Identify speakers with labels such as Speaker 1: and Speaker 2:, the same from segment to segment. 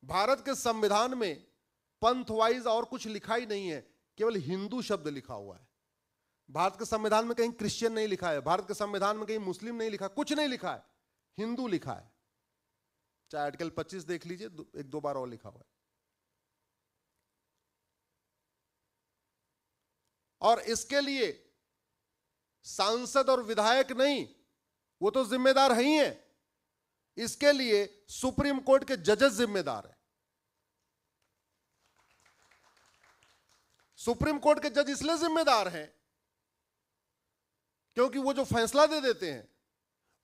Speaker 1: भारत के संविधान में पंथ वाइज और कुछ लिखा ही नहीं है, केवल हिंदू शब्द लिखा हुआ है। भारत के संविधान में कहीं क्रिश्चियन नहीं लिखा है, भारत के संविधान में कहीं मुस्लिम नहीं लिखा, कुछ नहीं लिखा है, हिंदू लिखा है। चाहे आर्टिकल 25 देख लीजिए, एक दो बार और लिखा हुआ है। और इसके लिए सांसद और विधायक नहीं, वो तो जिम्मेदार है ही है, इसके लिए सुप्रीम कोर्ट के जजेस जिम्मेदार है। सुप्रीम कोर्ट के जज इसलिए जिम्मेदार हैं क्योंकि वो जो फैसला दे देते हैं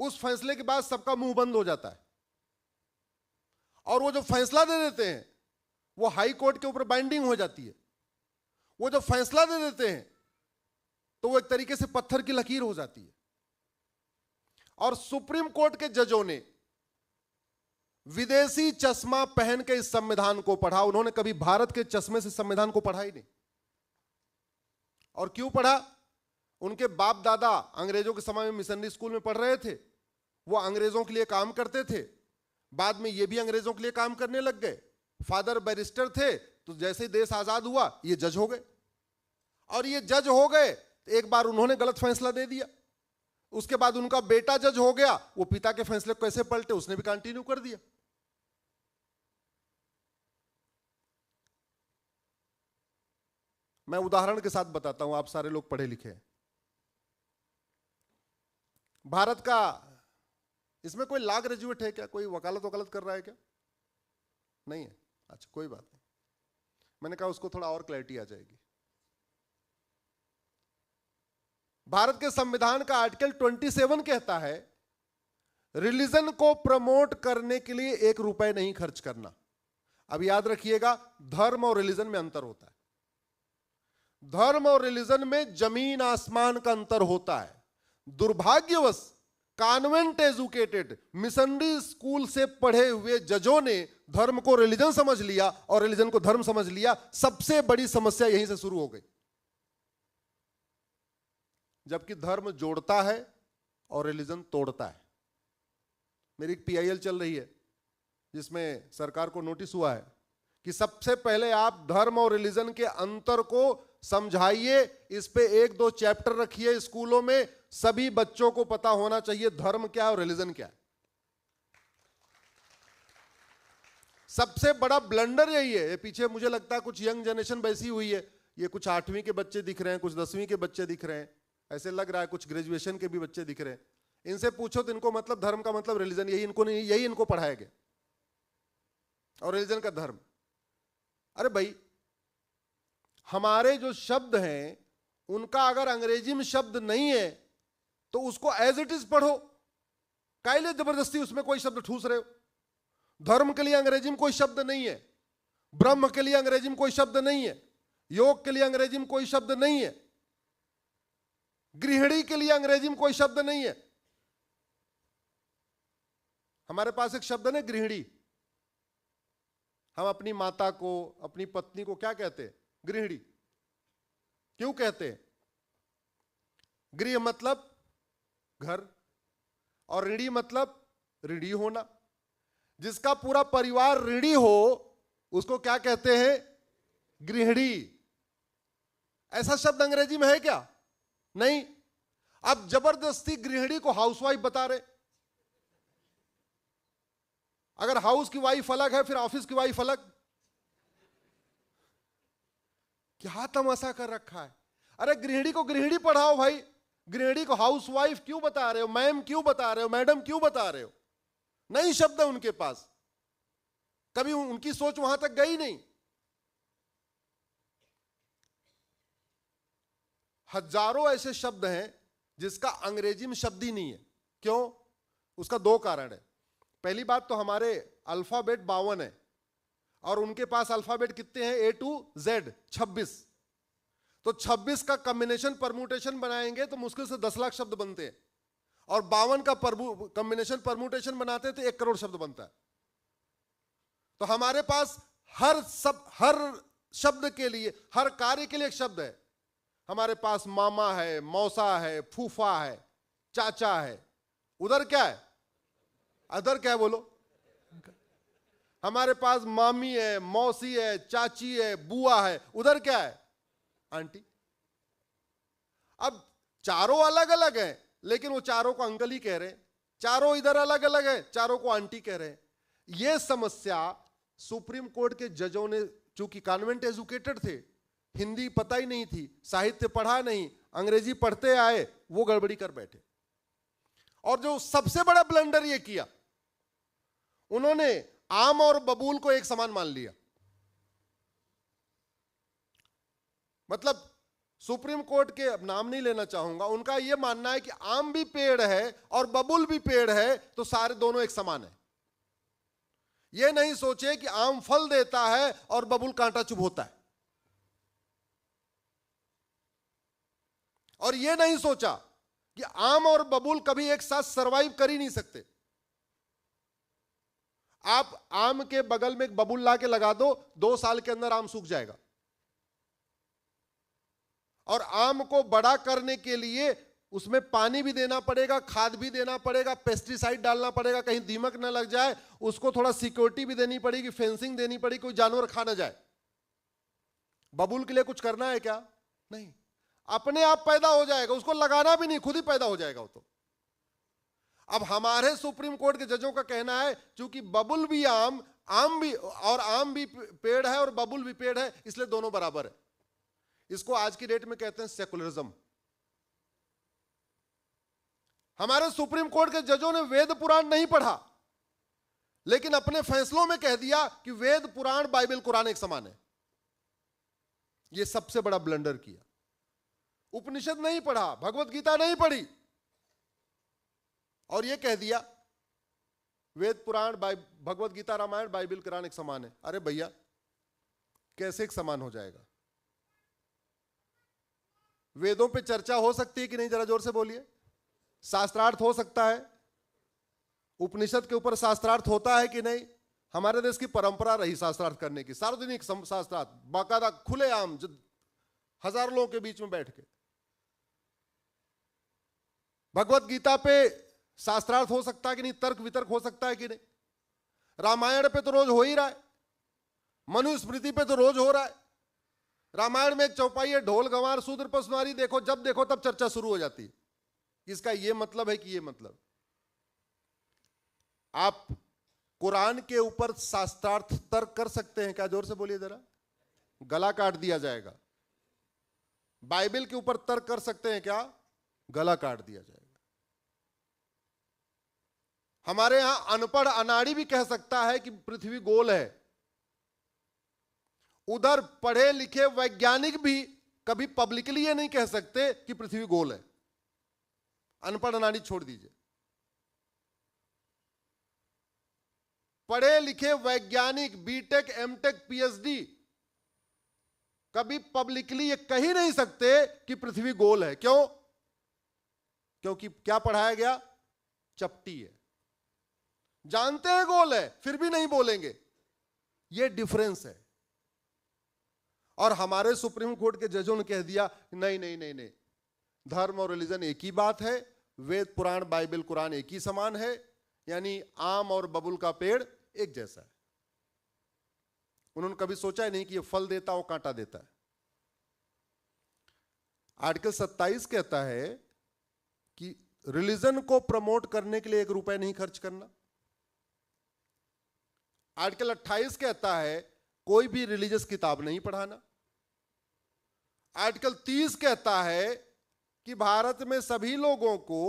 Speaker 1: उस फैसले के बाद सबका मुंह बंद हो जाता है, और वो जो फैसला दे देते हैं वो हाई कोर्ट के ऊपर बाइंडिंग हो जाती है। वो जो फैसला दे देते हैं तो वो एक तरीके से पत्थर की लकीर हो जाती है। और सुप्रीम कोर्ट के जजों ने विदेशी चश्मा पहन के इस संविधान को पढ़ा, उन्होंने कभी भारत के चश्मे से संविधान को पढ़ा ही नहीं। और क्यों पढ़ा? उनके बाप दादा अंग्रेजों के समय में मिशनरी स्कूल में पढ़ रहे थे, वो अंग्रेजों के लिए काम करते थे, बाद में ये भी अंग्रेजों के लिए काम करने लग गए। फादर बैरिस्टर थे, तो जैसे ही देश आजाद हुआ ये जज हो गए, और ये जज हो गए तो एक बार उन्होंने गलत फैसला दे दिया, उसके बाद उनका बेटा जज हो गया, वो पिता के फैसले को कैसे पलटे उसने भी कंटिन्यू कर दिया। मैं उदाहरण के साथ बताता हूं, आप सारे लोग पढ़े लिखे हैं। भारत का, इसमें कोई लॉ ग्रेजुएट है क्या? कोई वकालत कर रहा है क्या? नहीं है? अच्छा, कोई बात नहीं, मैंने कहा उसको थोड़ा और क्लैरिटी आ जाएगी। भारत के संविधान का आर्टिकल 27 कहता है रिलीजन को प्रमोट करने के लिए 1 रुपए नहीं खर्च करना। अब याद रखिएगा, धर्म और रिलीजन में अंतर होता है। धर्म और रिलीजन में जमीन आसमान का अंतर होता है। दुर्भाग्यवश कॉन्वेंट एजुकेटेड मिशनरी स्कूल से पढ़े हुए जजों ने धर्म को रिलीजन समझ लिया और रिलीजन को धर्म समझ लिया। सबसे बड़ी समस्या यहीं से शुरू हो गई, जबकि धर्म जोड़ता है और रिलीजन तोड़ता है। मेरी एक PIL चल रही है जिसमें सरकार को नोटिस हुआ है कि सबसे पहले आप धर्म और रिलीजन के अंतर को समझाइए, इस पे 1-2 चैप्टर रखिए स्कूलों में, सभी बच्चों को पता होना चाहिए धर्म क्या है और रिलीजन क्या है। सबसे बड़ा ब्लंडर यही है। ये पीछे मुझे लगता है कुछ यंग जनरेशन बैसी हुई है, ये कुछ 8वीं के बच्चे दिख रहे हैं, कुछ 10वीं के बच्चे दिख रहे हैं, ऐसे लग रहा है कुछ ग्रेजुएशन के भी बच्चे दिख रहे हैं। इनसे पूछो तो इनको मतलब धर्म का मतलब रिलीजन, यही इनको पढ़ाया गया, और रिलीजन का धर्म। अरे भाई, हमारे जो शब्द हैं उनका अगर अंग्रेजी में शब्द नहीं है तो उसको एज इट इज पढ़ो, काहे लिए जबरदस्ती उसमें कोई शब्द ठूस रहे हो? धर्म के लिए अंग्रेजी में कोई शब्द नहीं है, ब्रह्म के लिए अंग्रेजी में कोई शब्द नहीं है, योग के लिए अंग्रेजी में कोई शब्द नहीं है, गृहिणी के लिए अंग्रेजी में कोई शब्द नहीं है। हमारे पास एक शब्द है ना, गृहिणी। हम अपनी माता को, अपनी पत्नी को क्या कहते हैं? गृहिणी। क्यों कहते हैं? गृह मतलब घर, और ऋणी मतलब ऋणी होना। जिसका पूरा परिवार ऋणी हो उसको क्या कहते हैं? गृहिणी। ऐसा शब्द अंग्रेजी में है क्या? नहीं। अब जबरदस्ती गृहिणी को हाउसवाइफ बता रहे। अगर हाउस की वाइफ अलग है फिर ऑफिस की वाइफ अलग। क्या तमाशा कर रखा है? अरे गृहिणी को गृहिणी पढ़ाओ भाई, गृहिणी को हाउसवाइफ क्यों बता रहे हो? मैम क्यों बता रहे हो? मैडम क्यों बता रहे हो? नई शब्द है उनके पास, कभी उनकी सोच वहां तक गई नहीं। हजारों ऐसे शब्द हैं जिसका अंग्रेजी में शब्द ही नहीं है। क्यों? उसका 2 कारण है। पहली बात तो हमारे अल्फाबेट 52 है और उनके पास अल्फाबेट कितने हैं? A to Z 26। तो 26 का कॉम्बिनेशन परम्यूटेशन बनाएंगे तो मुश्किल से 10 लाख शब्द बनते हैं, और 52 का कॉम्बिनेशन परम्यूटेशन बनाते हैं तो 1 करोड़ शब्द बनता है। तो हमारे पास हर शब्द के लिए, हर कार्य के लिए एक शब्द है। हमारे पास मामा है, मौसा है, फूफा है, चाचा है। उधर क्या है? अदर क्या है बोलो? हमारे पास मामी है, मौसी है, चाची है, बुआ है, उधर क्या है? आंटी। अब चारों अलग अलग हैं, लेकिन वो चारों को अंकल ही कह रहे हैं। चारों इधर अलग अलग है, चारों को आंटी कह रहे हैं। यह समस्या सुप्रीम कोर्ट के जजों ने, चूंकि कॉन्वेंट एजुकेटेड थे, हिंदी पता ही नहीं थी, साहित्य पढ़ा नहीं, अंग्रेजी पढ़ते आए, वो गड़बड़ी कर बैठे। और जो सबसे बड़ा ब्लंडर ये किया, उन्होंने आम और बबूल को एक समान मान लिया। मतलब सुप्रीम कोर्ट के, अब नाम नहीं लेना चाहूंगा, उनका यह मानना है कि आम भी पेड़ है और बबूल भी पेड़ है, तो सारे दोनों एक समान है। यह नहीं सोचे कि आम फल देता है और बबूल कांटा चुभोता है, और यह नहीं सोचा कि आम और बबूल कभी एक साथ सरवाइव कर ही नहीं सकते। आप आम के बगल में एक बबूल ला के लगा दो, 2 साल के अंदर आम सूख जाएगा। और आम को बड़ा करने के लिए उसमें पानी भी देना पड़ेगा, खाद भी देना पड़ेगा, पेस्टिसाइड डालना पड़ेगा, कहीं दीमक न लग जाए, उसको थोड़ा सिक्योरिटी भी देनी पड़ेगी, फेंसिंग देनी पड़ेगी, कोई जानवर खा ना जाए। बबूल के लिए कुछ करना है क्या? नहीं, अपने आप पैदा हो जाएगा, उसको लगाना भी नहीं, खुद ही पैदा हो जाएगा वो तो। अब हमारे सुप्रीम कोर्ट के जजों का कहना है, चूंकि बबूल भी आम भी, और आम भी पेड़ है और बबूल भी पेड़ है, इसलिए दोनों बराबर है। इसको आज की डेट में कहते हैं सेकुलरिज्म। हमारे सुप्रीम कोर्ट के जजों ने वेद पुराण नहीं पढ़ा, लेकिन अपने फैसलों में कह दिया कि वेद पुराण बाइबल कुरान एक समान है। यह सबसे बड़ा ब्लंडर किया। उपनिषद नहीं पढ़ा, भगवत गीता नहीं पढ़ी, और यह कह दिया वेद पुराण भगवत गीता रामायण बाइबल कुरान एक समान है। अरे भैया, कैसे एक समान हो जाएगा? वेदों पे चर्चा हो सकती है कि नहीं? जरा जोर से बोलिए। शास्त्रार्थ हो सकता है? उपनिषद के ऊपर शास्त्रार्थ होता है कि नहीं? हमारे देश की परंपरा रही शास्त्रार्थ करने की, सार्वजनिक शास्त्रार्थ, बाकायदा खुलेआम, जो हजारों लोगों के बीच में बैठ के। भगवत गीता पे शास्त्रार्थ हो सकता है कि नहीं? तर्क वितर्क हो सकता है कि नहीं? रामायण पे तो रोज हो ही रहा है, मनुस्मृति पे तो रोज हो रहा है। रामायण में एक चौपाई है, ढोल गंवार शूद्र पशुनारी, देखो जब देखो तब चर्चा शुरू हो जाती है। इसका यह मतलब है कि यह मतलब आप कुरान के ऊपर शास्त्रार्थ तर्क कर सकते हैं क्या? जोर से बोलिए जरा, गला काट दिया जाएगा। बाइबल के ऊपर तर्क कर सकते हैं क्या? गला काट दिया जाएगा। हमारे यहां अनपढ़ अनाड़ी भी कह सकता है कि पृथ्वी गोल है। उधर पढ़े लिखे वैज्ञानिक भी कभी पब्लिकली ये नहीं कह सकते कि पृथ्वी गोल है। अनपढ़ अनाड़ी छोड़ दीजिए, पढ़े लिखे वैज्ञानिक बीटेक, एमटेक, पीएचडी कभी पब्लिकली ये कह ही नहीं सकते कि पृथ्वी गोल है। क्यों? क्योंकि क्या पढ़ाया गया? चपटी है। जानते हैं गोल है, फिर भी नहीं बोलेंगे। ये डिफरेंस है। और हमारे सुप्रीम कोर्ट के जजों ने कह दिया नहीं नहीं नहीं नहीं, धर्म और रिलीजन एक ही बात है, वेद पुराण बाइबल कुरान एक ही समान है, यानी आम और बबूल का पेड़ एक जैसा है। उन्होंने कभी सोचा ही नहीं कि ये फल देता हो कांटा देता है। आर्टिकल 27 कहता है कि रिलीजन को प्रमोट करने के लिए 1 रुपया नहीं खर्च करना। आर्टिकल 28 कहता है कोई भी रिलीजियस किताब नहीं पढ़ाना। आर्टिकल 30 कहता है कि भारत में सभी लोगों को,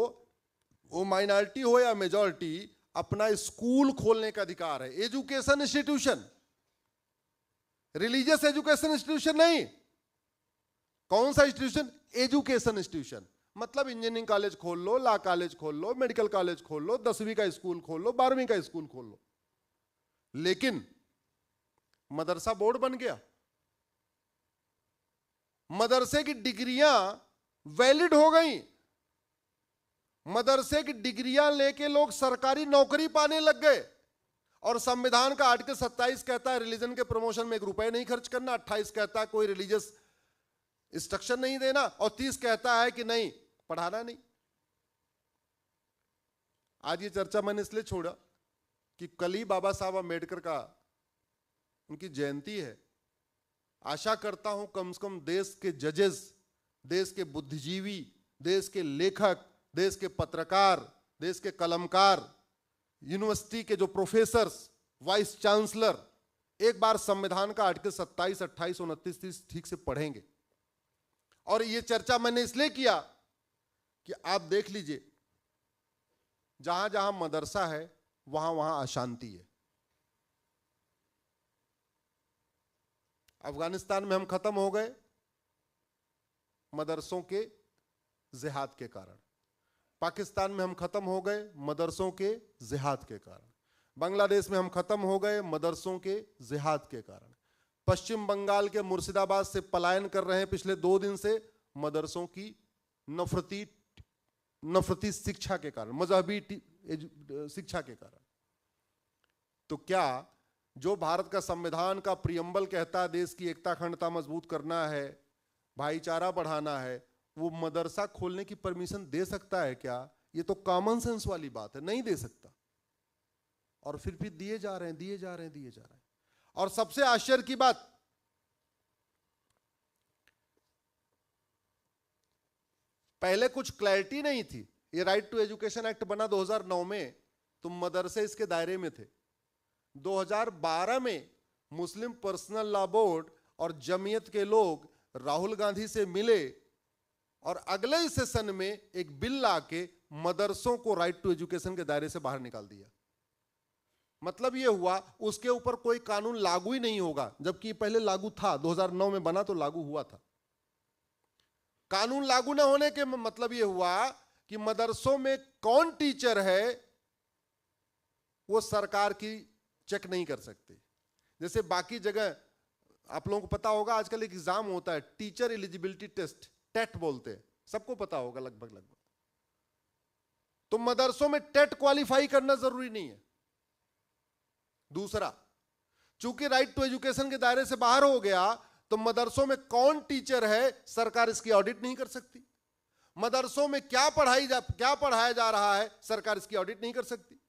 Speaker 1: वो माइनॉरिटी हो या मेजॉरिटी, अपना स्कूल खोलने का अधिकार है। Education institution, religious education institution नहीं। कौन सा इंस्टीट्यूशन? Education institution. मतलब इंजीनियरिंग कॉलेज खोल लो, लॉ कॉलेज खोल लो, मेडिकल कॉलेज खोल लो, 10वीं का स्कूल खोल लो, 12वीं का स्कूल खोल लो। लेकिन मदरसा बोर्ड बन गया, मदरसे की डिग्रियां वैलिड हो गई, मदरसे की डिग्रियां लेके लोग सरकारी नौकरी पाने लग गए। और संविधान का आर्टिकल 27 कहता है रिलीजन के प्रमोशन में 1 रुपया नहीं खर्च करना, 28 कहता है कोई रिलीजियस इंस्ट्रक्शन नहीं देना, और 30 कहता है कि नहीं, पढ़ाना नहीं। आज ये चर्चा मैंने इसलिए छोड़ा कि कल ही बाबा साहब अम्बेडकर का उनकी जयंती है। आशा करता हूं कम से कम देश के जजेस, देश के बुद्धिजीवी, देश के लेखक, देश के पत्रकार, देश के कलमकार, यूनिवर्सिटी के जो प्रोफेसर्स, वाइस चांसलर एक बार संविधान का आर्टिकल 27, 28, 29, 30 ठीक से पढ़ेंगे। और ये चर्चा मैंने इसलिए किया कि आप देख लीजिए, जहां जहां मदरसा है वहां वहां अशांति है। अफगानिस्तान में हम खत्म हो गए मदरसों के जिहाद के कारण। पाकिस्तान में हम खत्म हो गए मदरसों के जिहाद के कारण। बांग्लादेश में हम खत्म हो गए मदरसों के जिहाद के कारण। पश्चिम बंगाल के मुर्शिदाबाद से पलायन कर रहे हैं पिछले 2 दिन से मदरसों की नफरती शिक्षा के कारण, मजहबी शिक्षा के कारण। तो क्या जो भारत का संविधान का प्रियम्बल कहता है देश की एकता अखंडता मजबूत करना है, भाईचारा बढ़ाना है, वो मदरसा खोलने की परमिशन दे सकता है क्या? ये तो कॉमन सेंस वाली बात है, नहीं दे सकता। और फिर भी दिए जा रहे हैं, दिए जा रहे हैं, दिए जा रहे हैं। और सबसे आश्चर्य की बात, पहले कुछ क्लैरिटी नहीं थी। ये राइट टू एजुकेशन एक्ट बना 2009 में, तो मदरसे इसके दायरे में थे। 2012 में मुस्लिम पर्सनल लॉ बोर्ड और जमीयत के लोग राहुल गांधी से मिले और अगले ही सेशन में एक बिल लाके मदरसों को राइट टू एजुकेशन के दायरे से बाहर निकाल दिया। मतलब यह हुआ उसके ऊपर कोई कानून लागू ही नहीं होगा, जबकि पहले लागू था। 2009 में बना तो लागू हुआ था। कानून लागू न होने के मतलब यह हुआ कि मदरसों में कौन टीचर है वो सरकार की चेक नहीं कर सकते। जैसे बाकी जगह आप लोगों को पता होगा, आजकल एक एग्जाम होता है टीचर एलिजिबिलिटी टेस्ट, टेट बोलते हैं, सबको पता होगा लगभग। तो मदरसों में टेट क्वालिफाई करना जरूरी नहीं है। दूसरा, चूंकि राइट टू एजुकेशन के दायरे से बाहर हो गया, तो मदरसों में कौन टीचर है सरकार इसकी ऑडिट नहीं कर सकती। मदरसों में क्या पढ़ाया जा रहा है सरकार इसकी ऑडिट नहीं कर सकती।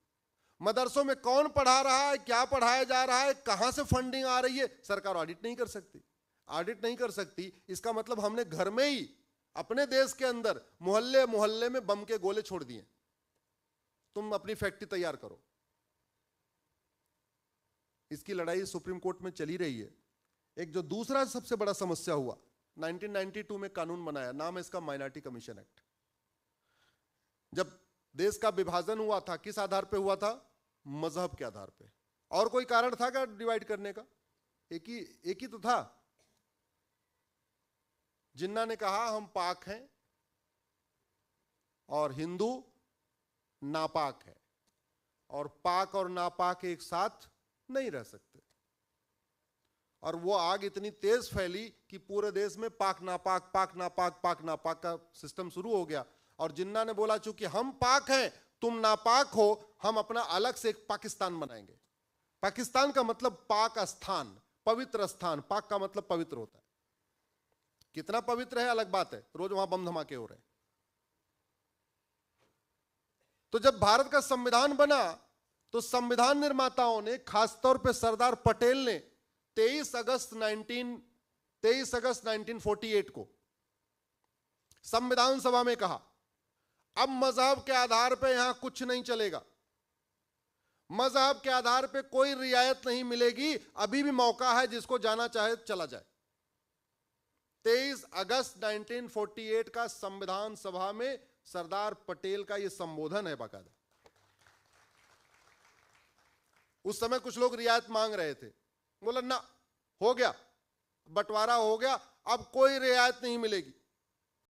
Speaker 1: मदरसों में कौन पढ़ा रहा है, क्या पढ़ाया जा रहा है, कहां से फंडिंग आ रही है, सरकार ऑडिट नहीं कर सकती। ऑडिट नहीं कर सकती, इसका मतलब हमने घर में ही अपने देश के अंदर मोहल्ले मोहल्ले में बम के गोले छोड़ दिए। तुम अपनी फैक्ट्री तैयार करो। इसकी लड़ाई सुप्रीम कोर्ट में चली रही है। एक जो दूसरा सबसे बड़ा समस्या हुआ, 1992 में कानून बनाया, नाम है इसका माइनॉरिटी कमीशन एक्ट। जब देश का विभाजन हुआ था, किस आधार पे हुआ था? मजहब के आधार पे। और कोई कारण था क्या डिवाइड करने का? एक ही तो था। जिन्ना ने कहा हम पाक हैं और हिंदू नापाक है, और पाक और नापाक एक साथ नहीं रह सकते। और वो आग इतनी तेज फैली कि पूरे देश में पाक नापाक, पाक नापाक, पाक नापाक का सिस्टम शुरू हो गया। और जिन्ना ने बोला चूंकि हम पाक हैं, तुम नापाक हो, हम अपना अलग से एक पाकिस्तान बनाएंगे। पाकिस्तान का मतलब पाक स्थान, पवित्र स्थान। पाक का मतलब पवित्र होता है। कितना पवित्र है अलग बात है, रोज वहां बम धमाके हो रहे हैं। तो जब भारत का संविधान बना, तो संविधान निर्माताओं ने, खासतौर पे सरदार पटेल ने 23 अगस्त 1948 को संविधान सभा में कहा, अब मजहब के आधार पे यहां कुछ नहीं चलेगा। मजहब के आधार पे कोई रियायत नहीं मिलेगी। अभी भी मौका है, जिसको जाना चाहे चला जाए। 23 अगस्त 1948 का संविधान सभा में सरदार पटेल का यह संबोधन है बाकायदा। उस समय कुछ लोग रियायत मांग रहे थे, बोला ना, हो गया, बंटवारा हो गया, अब कोई रियायत नहीं मिलेगी।